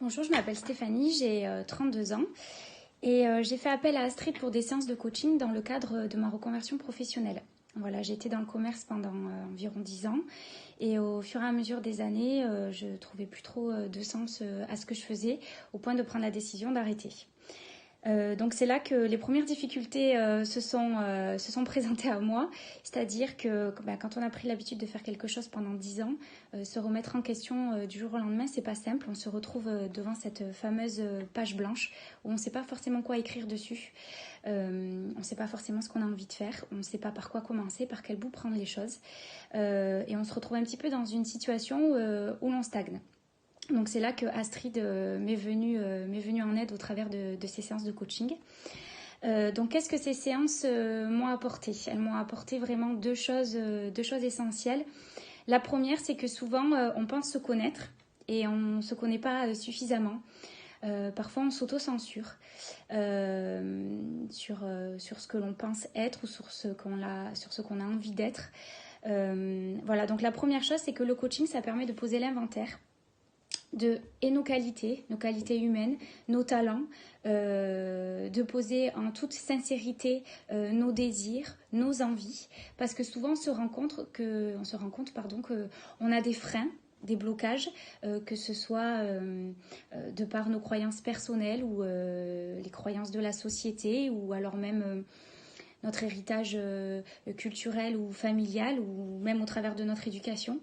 Bonjour, je m'appelle Stéphanie, j'ai 32 ans et j'ai fait appel à Astrid pour des séances de coaching dans le cadre de ma reconversion professionnelle. Voilà, j'ai été dans le commerce pendant environ 10 ans et au fur et à mesure des années, je trouvais plus trop de sens à ce que je faisais au point de prendre la décision d'arrêter. Donc c'est là que les premières difficultés se sont présentées à moi, c'est-à-dire que quand on a pris l'habitude de faire quelque chose pendant 10 ans, se remettre en question du jour au lendemain, c'est pas simple. On se retrouve devant cette fameuse page blanche où on ne sait pas forcément quoi écrire dessus, on ne sait pas forcément ce qu'on a envie de faire, on ne sait pas par quoi commencer, par quel bout prendre les choses, et on se retrouve un petit peu dans une situation où l'on stagne. Donc c'est là que Astrid m'est venue en aide au travers de ces séances de coaching. Donc qu'est-ce que ces séances m'ont apporté ? Elles m'ont apporté vraiment deux choses essentielles. La première, c'est que souvent on pense se connaître et on ne se connaît pas suffisamment. Parfois on s'auto-censure sur ce que l'on pense être ou sur ce qu'on a envie d'être. Voilà, donc la première chose, c'est que le coaching, ça permet de poser l'inventaire et nos qualités humaines, nos talents, de poser en toute sincérité nos désirs, nos envies, parce que souvent on se rend compte qu'on a des freins, des blocages, que ce soit de par nos croyances personnelles ou les croyances de la société, ou alors même notre héritage culturel ou familial, ou même au travers de notre éducation.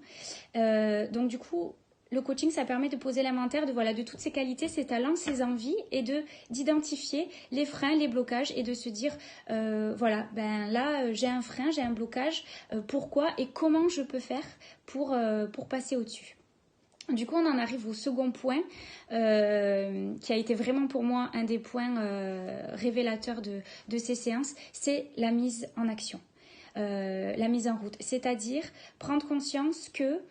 Donc du coup, le coaching, ça permet de poser l'inventaire de toutes ces qualités, ces talents, ces envies, et d'identifier les freins, les blocages, et de se dire là j'ai un frein, j'ai un blocage, pourquoi et comment je peux faire pour passer au-dessus. Du coup, on en arrive au second point, qui a été vraiment pour moi un des points révélateurs de ces séances, c'est la mise en action, la mise en route. C'est-à-dire prendre conscience que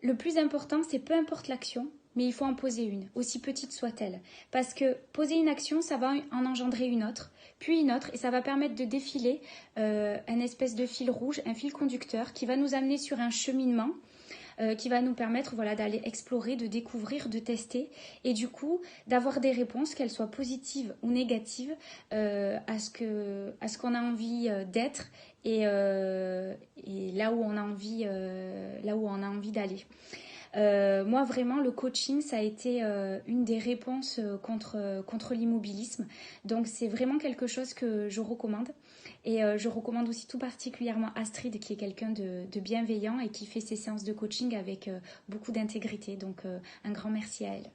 le plus important, c'est peu importe l'action, mais il faut en poser une, aussi petite soit-elle. Parce que poser une action, ça va en engendrer une autre, puis une autre, et ça va permettre de défiler un espèce de fil rouge, un fil conducteur, qui va nous amener sur un cheminement, qui va nous permettre d'aller explorer, de découvrir, de tester, et du coup d'avoir des réponses, qu'elles soient positives ou négatives, à ce qu'on a envie d'être, et là où on a envie d'aller. Moi vraiment, le coaching, ça a été une des réponses contre l'immobilisme. Donc c'est vraiment quelque chose que je recommande. Et je recommande aussi tout particulièrement Astrid, qui est quelqu'un de bienveillant et qui fait ses séances de coaching avec beaucoup d'intégrité. Donc un grand merci à elle.